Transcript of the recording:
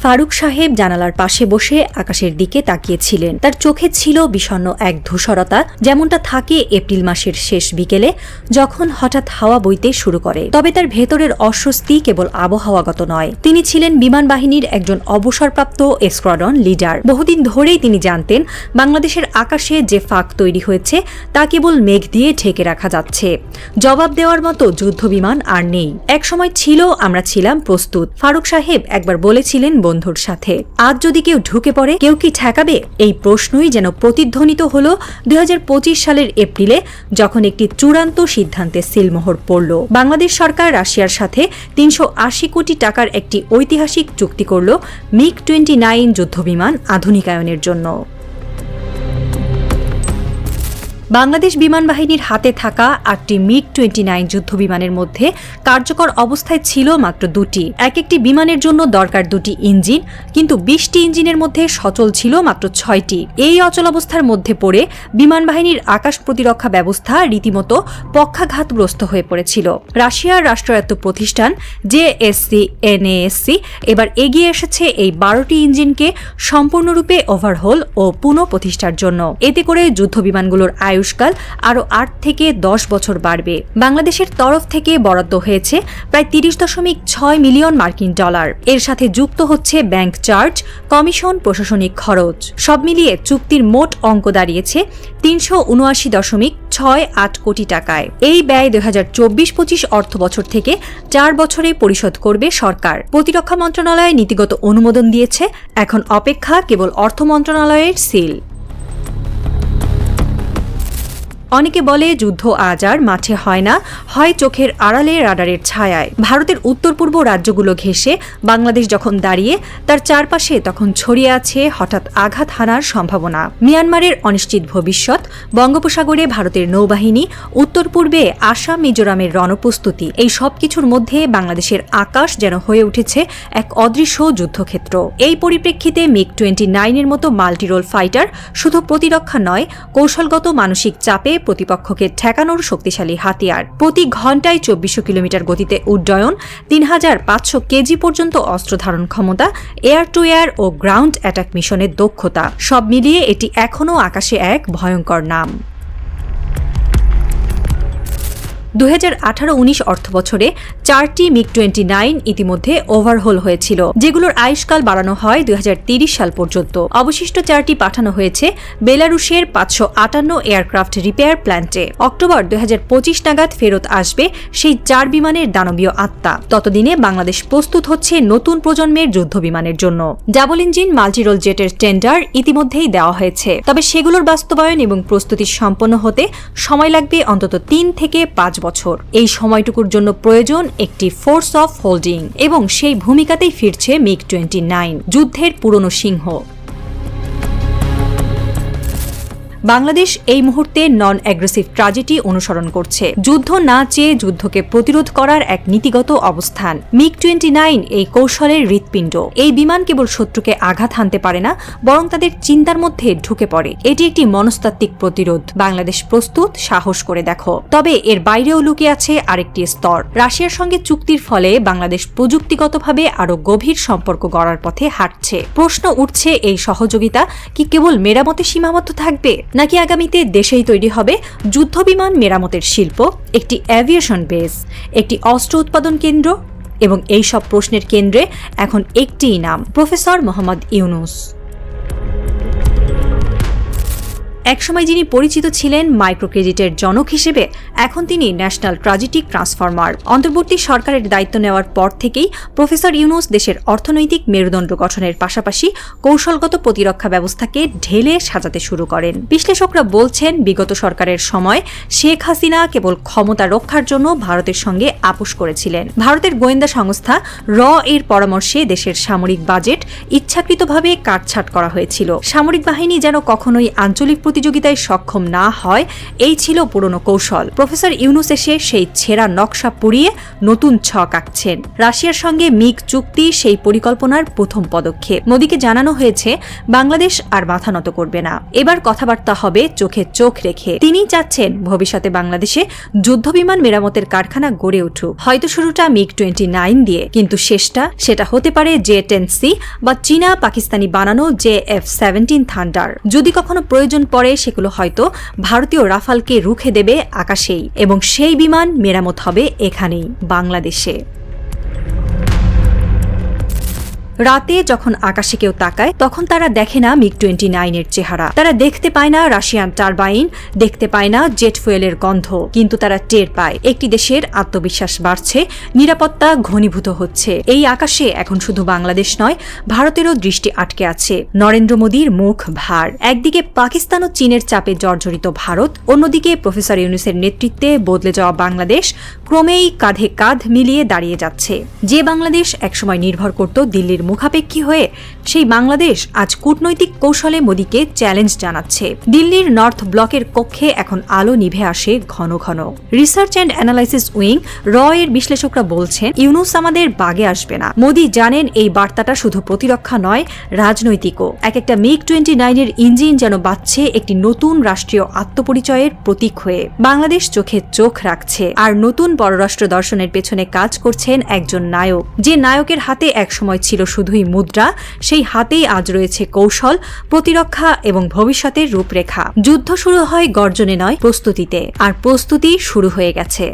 ফারুক সাহেব জানালার পাশে বসে আকাশের দিকে তাকিয়েছিলেন। তার চোখে ছিল বিষণ্ণ এক ধূসরতা, যেমনটা থাকে এপ্রিল মাসের শেষ বিকেলে যখন হঠাৎ হাওয়া বইতে শুরু করে। তবে তার ভেতরের অস্বস্তি কেবল আবহাওয়াগত নয়। তিনি ছিলেন বিমান বাহিনীর একজন অবসরপ্রাপ্ত স্কোয়াড্রন লিডার। বহুদিন ধরেই তিনি জানতেন বাংলাদেশের আকাশে যে ফাঁক তৈরি হয়েছে তা কেবল মেঘ দিয়ে ঢেকে রাখা যাচ্ছে। জবাব দেওয়ার মতো যুদ্ধ বিমান আর নেই। একসময় ছিল, আমরা ছিলাম প্রস্তুত। ফারুক সাহেব একবার বলেছিলেন বন্ধুর সাথে, আজ যদি কেউ ঢুকে পড়ে কেউ কি ঠেকাবে? এই প্রশ্নই যেন প্রতিধ্বনিত হল 2025 সালের এপ্রিলে, যখন একটি চূড়ান্ত সিদ্ধান্তে সিলমোহর পড়ল। বাংলাদেশ সরকার রাশিয়ার সাথে 380 কোটি টাকার একটি ঐতিহাসিক চুক্তি করল মিগ-29 যুদ্ধবিমান আধুনিকায়নের জন্য। বাংলাদেশ বিমান বাহিনীর হাতে থাকা 8টি মিগ-29 যুদ্ধবিমানের মধ্যে কার্যকর অবস্থায় ছিল মাত্র 2টি। একটি বিমানের জন্য দরকার 2টি ইঞ্জিন, কিন্তু 20টি ইঞ্জিনের মধ্যে সচল ছিল মাত্র 6টি। এই অচলাবস্থার মধ্যে পড়ে বিমান বাহিনীর আকাশ প্রতিরক্ষা ব্যবস্থা রীতিমতো পক্ষাঘাতগ্রস্ত হয়ে পড়েছিল। রাশিয়ার রাষ্ট্রায়ত্ত প্রতিষ্ঠান জেএসসি-এনএএসসি এবার এগিয়ে এসেছে এই 12টি ইঞ্জিনকে সম্পূর্ণরূপে ওভারহোল ও পুনঃপ্রতিষ্ঠার জন্য। এতে করে যুদ্ধবিমানগুলোর আয়ুষ্কাল আরও 8 থেকে 10 বছর বাড়বে। বাংলাদেশের তরফ থেকে বরাদ্দ হয়েছে প্রায় 30.6 মিলিয়ন মার্কিন ডলার। এর সাথে যুক্ত হচ্ছে ব্যাংক চার্জ, কমিশন, প্রশাসনিক খরচ। সব মিলিয়ে চুক্তির মোট অঙ্ক দাঁড়িয়েছে 379.68 কোটি টাকায়। এই ব্যয় 2024-25 অর্থ বছর থেকে 4 বছরে পরিশোধ করবে সরকার। প্রতিরক্ষা মন্ত্রণালয় নীতিগত অনুমোদন দিয়েছে, এখন অপেক্ষা কেবল অর্থ মন্ত্রণালয়ের সিল। অনেকে বলে যুদ্ধ আজ আর মাঠে হয় না, হয় চোখের আড়ালে রাডারের ছায়ায়। ভারতের উত্তর পূর্ব রাজ্যগুলো ঘেঁষে বাংলাদেশ যখন দাঁড়িয়ে, তার চারপাশে তখন ছড়িয়ে আছে হঠাৎ আঘাত হানার সম্ভাবনা। মিয়ানমারের অনিশ্চিত ভবিষ্যৎ, বঙ্গোপসাগরে ভারতের নৌবাহিনী, উত্তর পূর্বে আসাম মিজোরামের রণপ্রস্তুতি, এই সব কিছুর মধ্যে বাংলাদেশের আকাশ যেন হয়ে উঠেছে এক অদৃশ্য যুদ্ধক্ষেত্র। এই পরিপ্রেক্ষিতে মিগ-29 মতো মাল্টিরোল ফাইটার শুধু প্রতিরক্ষা নয়, কৌশলগত মানসিক চাপে প্রতিপক্ষকে ঠেকানোর শক্তিশালী হাতিয়ার। প্রতি ঘন্টায় 2400 কিলোমিটার গতিতে উড্ডয়ন, 3500 কেজি পর্যন্ত অস্ত্র ধারণ ক্ষমতা, এয়ার টু এয়ার ও গ্রাউন্ড অ্যাটাক মিশনের দক্ষতা, সব মিলিয়ে এটি এখনও আকাশে এক ভয়ঙ্কর নাম। 2018-19 অর্থবছরে 4টি মিগ-29 ইতিমধ্যে ওভারহোল হয়েছিল, যেগুলোর আয়ুষ্কাল বাড়ানো হয় 2030 সাল পর্যন্ত। অবশিষ্ট 4টি পাঠানো হয়েছে বেলারুশের 558 এয়ারক্রাফট রিপেয়ার প্ল্যান্টে। অক্টোবর 2025 নাগাদ ফেরত আসবে সেই 4 বিমানের দানবীয় আত্মা। ততদিনে বাংলাদেশ প্রস্তুত হচ্ছে নতুন প্রজন্মের যুদ্ধ বিমানের জন্য। ডাবল ইঞ্জিন মাল্টিরোল জেটের টেন্ডার ইতিমধ্যেই দেওয়া হয়েছে, তবে সেগুলোর বাস্তবায়ন এবং প্রস্তুতি সম্পন্ন হতে সময় লাগবে অন্তত 3 থেকে 5 বছর। এই সময়টুকুর জন্য প্রয়োজন একটি ফোর্স অফ হোল্ডিং, এবং সেই ভূমিকাতেই ফিরছে মিগ-29, যুদ্ধের পুরনো সিংহ। বাংলাদেশ এই মুহূর্তে নন অ্যাগ্রেসিভ ট্র্যাজেডি অনুসরণ করছে। যুদ্ধ না চেয়ে যুদ্ধকে প্রতিরোধ করার এক নীতিগত অবস্থান। মিগ-29 এই কৌশলের হৃৎপিণ্ড। এই বিমান কেবল শত্রুকে আঘাত হানতে পারে না, বরং তাদের চিন্তার মধ্যে ঢুকে পড়ে। এটি একটি মনস্তাত্ত্বিক প্রতিরোধ। বাংলাদেশ প্রস্তুত, সাহস করে দেখো। তবে এর বাইরেও লুকিয়ে আছে আরেকটি স্তর। রাশিয়ার সঙ্গে চুক্তির ফলে বাংলাদেশ প্রযুক্তিগতভাবে আরও গভীর সম্পর্ক গড়ার পথে হাঁটছে। প্রশ্ন উঠছে, এই সহযোগিতা কি কেবল মেরামতে সীমাবদ্ধ থাকবে, নাকি আগামীতে দেশেই তৈরি হবে যুদ্ধবিমান মেরামতের শিল্প, একটি অ্যাভিয়েশন বেস, একটি অস্ত্র উৎপাদন কেন্দ্র? এবং এই সব প্রশ্নের কেন্দ্রে এখন একটিই নাম, প্রফেসর মোহাম্মদ ইউনূস। একসময় যিনি পরিচিত ছিলেন মাইক্রোক্রেডিটের জনক হিসেবে, এখন তিনি ন্যাশনাল ট্র্যাজেডিক ট্রান্সফরমার। অন্তর্বর্তী সরকারের দায়িত্ব নেওয়ার পর থেকেই প্রফেসর ইউনূস দেশের অর্থনৈতিক মেরুদণ্ড গঠনের পাশাপাশি কৌশলগত প্রতিরক্ষা ব্যবস্থাকে ঢেলে সাজাতে শুরু করেন। বিশ্লেষকরা বলছেন, বিগত সরকারের সময় শেখ হাসিনা কেবল ক্ষমতা রক্ষার জন্য ভারতের সঙ্গে আপোষ করেছিলেন। ভারতের গোয়েন্দা সংস্থা এর পরামর্শে দেশের সামরিক বাজেট ইচ্ছাকৃতভাবে কাটছাঁট করা হয়েছিল। সামরিক বাহিনী যেন কখনোই আঞ্চলিক প্রতিযোগিতায় সক্ষম না হয়, এই ছিল পুরনো কৌশল। প্রফেসর ইউনূস এসে সেই ছেঁড়া নকশা পুড়িয়ে নতুন ছক আঁকছেন। রাশিয়ার সঙ্গে মিগ চুক্তি সেই পরিকল্পনার প্রথম পদক্ষেপ। মোদীকে জানানো হয়েছে বাংলাদেশ আর মাথা নত করবে না, এবার কথাবার্তা হবে চোখে চোখ রেখে। তিনি চাচ্ছেন ভবিষ্যতে বাংলাদেশে যুদ্ধবিমান মেরামতের কারখানা গড়ে উঠুক। উঠুক, হয়তো শুরুটা MiG-29 দিয়ে, কিন্তু শেষটা সেটা হতে পারে J-10C বা চীনা পাকিস্তানি বানানো JF-17 থান্ডার। যদি কখনো প্রয়োজন পড়ে সেগুলো হয়তো ভারতীয় রাফালকে রুখে দেবে আকাশেই, এবং সেই বিমান মেরামত হবে এখানেই, বাংলাদেশে। রাতে যখন আকাশে কেউ তাকায় তখন তারা দেখে না MiG-29 এর চেহারা, তারা দেখতে পায় না রাশিয়ান টারবাইন, দেখতে পায় না জেট ফুয়েলের গন্ধ, কিন্তু তারা টের পায় একটি দেশের আত্মবিশ্বাস বাড়ছে, নিরাপত্তা ঘনীভূত হচ্ছে। এই আকাশে এখন শুধু বাংলাদেশ নয়, ভারতেরও দৃষ্টি আটকে আছে। নরেন্দ্র মোদীর মুখ ভার, একদিকে পাকিস্তান ও চীনের চাপে জর্জরিত ভারত, অন্যদিকে প্রফেসর ইউনূসের নেতৃত্বে বদলে যাওয়া বাংলাদেশ ক্রমেই কাঁধে কাঁধ মিলিয়ে দাঁড়িয়ে যাচ্ছে। যে বাংলাদেশ একসময় নির্ভর করত দিল্লির মুখাপেক্ষী হয়ে, সেই বাংলাদেশ আজ কূটনৈতিক কৌশলে মোদীকে চ্যালেঞ্জ জানাচ্ছে। দিল্লির নর্থ ব্লকের কক্ষে এখন আলো নিভে আসে ঘন ঘন। রিসার্চ অ্যান্ড অ্যানালাইসিস উইং এর বিশ্লেষকরা বলছেন, ইউনূস আমাদের বাগে আসবে না। মোদী জানেন এই বার্তাটা শুধু প্রতিরক্ষা নয়, রাজনৈতিকও। একটা MiG-29 এর ইঞ্জিন যেন বাজছে একটি নতুন রাষ্ট্রীয় আত্মপরিচয়ের প্রতীক হয়ে। বাংলাদেশ চোখে চোখ রাখছে, আর নতুন পররাষ্ট্র দর্শনের পেছনে কাজ করছেন একজন নায়ক। যে নায়কের হাতে একসময় ছিল শুধুই মুদ্রা, সেই হাতেই আজ রয়েছে কৌশল, প্রতিরক্ষা এবং ভবিষ্যতের রূপরেখা। যুদ্ধ শুরু হয় গর্জনে নয়, প্রস্তুতিতে, আর প্রস্তুতি শুরু হয়ে গেছে।